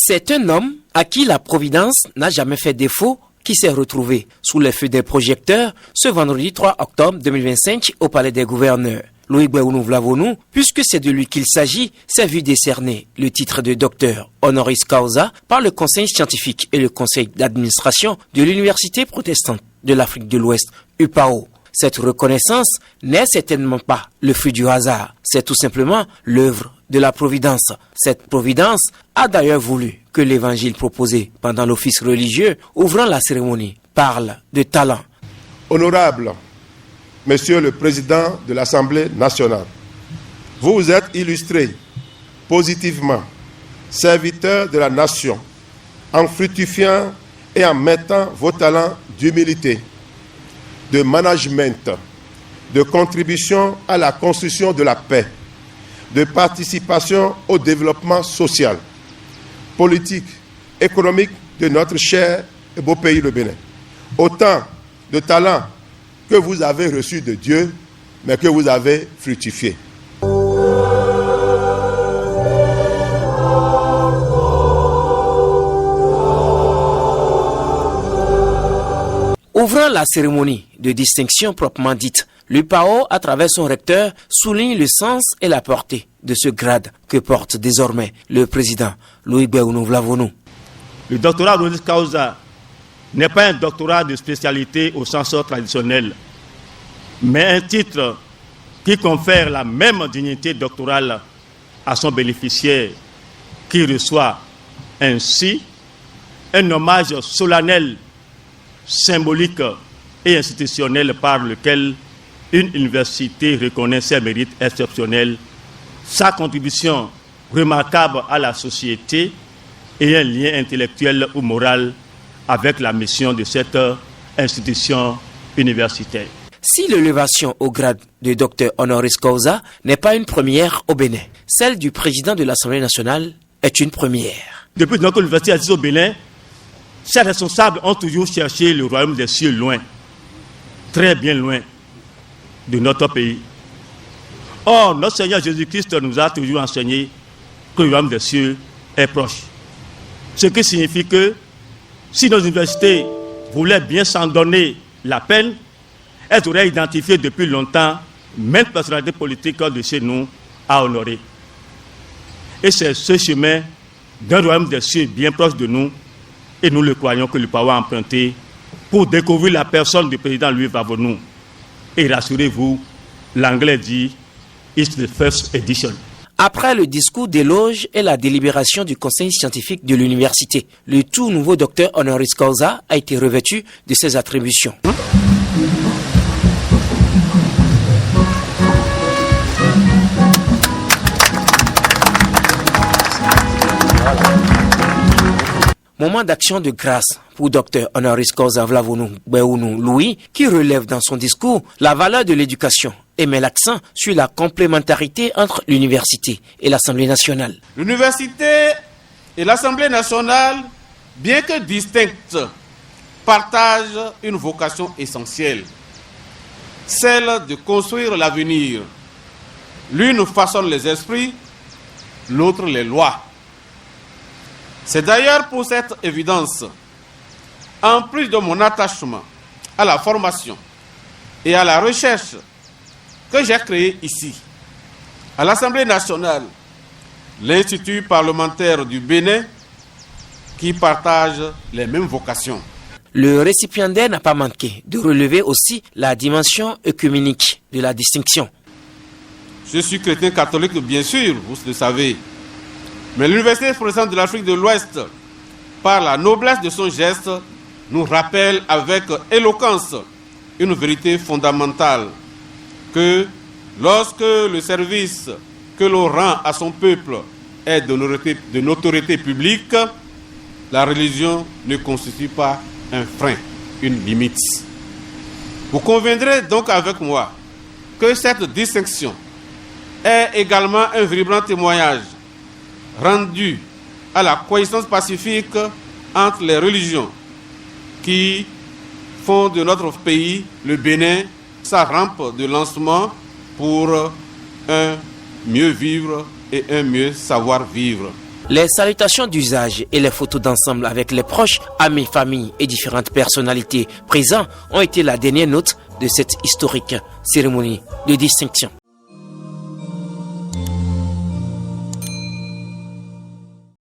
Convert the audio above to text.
C'est un homme à qui la Providence n'a jamais fait défaut qui s'est retrouvé sous les feux des projecteurs ce vendredi 3 octobre 2025 au Palais des Gouverneurs. Loïc Béounou Vlavonou, puisque c'est de lui qu'il s'agit, s'est vu décerner le titre de docteur honoris causa par le Conseil scientifique et le Conseil d'administration de l'Université protestante de l'Afrique de l'Ouest, UPAO. Cette reconnaissance n'est certainement pas le fruit du hasard, c'est tout simplement l'œuvre de la Providence. Cette Providence a d'ailleurs voulu que l'évangile proposé pendant l'office religieux ouvrant la cérémonie parle de talent. Honorable Monsieur le Président de l'Assemblée nationale, vous vous êtes illustré positivement, serviteur de la nation, en fructifiant et en mettant vos talents d'humilité, de management, de contribution à la construction de la paix, de participation au développement social, politique, économique de notre cher et beau pays le Bénin. Autant de talents que vous avez reçus de Dieu, mais que vous avez fructifié. Ouvrant la cérémonie de distinction proprement dite, l'UPAO, à travers son recteur, souligne le sens et la portée de ce grade que porte désormais le président Loïc Béounou Vlavonou. Le doctorat honoris causa n'est pas un doctorat de spécialité au sens traditionnel, mais un titre qui confère la même dignité doctorale à son bénéficiaire, qui reçoit ainsi un hommage solennel, symbolique et institutionnel par lequel une université reconnaît ses mérites exceptionnels, sa contribution remarquable à la société et un lien intellectuel ou moral avec la mission de cette institution universitaire. Si l'élévation au grade de docteur honoris causa n'est pas une première au Bénin, celle du président de l'Assemblée nationale est une première. Depuis notre université assise au Bénin, ces responsables ont toujours cherché le royaume des cieux loin, très bien loin de notre pays. Or, notre Seigneur Jésus-Christ nous a toujours enseigné que le royaume des cieux est proche. Ce qui signifie que si nos universités voulaient bien s'en donner la peine, elles auraient identifié depuis longtemps même personnalité politique de chez nous à honorer. Et c'est ce chemin d'un royaume des cieux bien proche de nous, et nous le croyons que le pouvoir a emprunté pour découvrir la personne du président Louis Vlavonou. Et rassurez-vous, l'anglais dit « It's the first edition ». Après le discours d'éloge et la délibération du conseil scientifique de l'université, le tout nouveau docteur honoris causa a été revêtu de ses attributions. Moment d'action de grâce pour docteur honoris causa Vlavonou Béounou Louis, qui relève dans son discours la valeur de l'éducation et met l'accent sur la complémentarité entre l'université et l'Assemblée nationale. L'université et l'Assemblée nationale, bien que distinctes, partagent une vocation essentielle, celle de construire l'avenir. L'une façonne les esprits, l'autre les lois. C'est d'ailleurs pour cette évidence, en plus de mon attachement à la formation et à la recherche, que j'ai créé ici, à l'Assemblée nationale, l'Institut parlementaire du Bénin, qui partage les mêmes vocations. Le récipiendaire n'a pas manqué de relever aussi la dimension œcuménique de la distinction. Je suis chrétien catholique, bien sûr, vous le savez. Mais l'Université protestante de l'Afrique de l'Ouest, par la noblesse de son geste, nous rappelle avec éloquence une vérité fondamentale, que lorsque le service que l'on rend à son peuple est de notoriété publique, la religion ne constitue pas un frein, une limite. Vous conviendrez donc avec moi que cette distinction est également un vibrant témoignage rendu à la coexistence pacifique entre les religions qui font de notre pays, le Bénin, sa rampe de lancement pour un mieux vivre et un mieux savoir vivre. Les salutations d'usage et les photos d'ensemble avec les proches, amis, familles et différentes personnalités présents ont été la dernière note de cette historique cérémonie de distinction.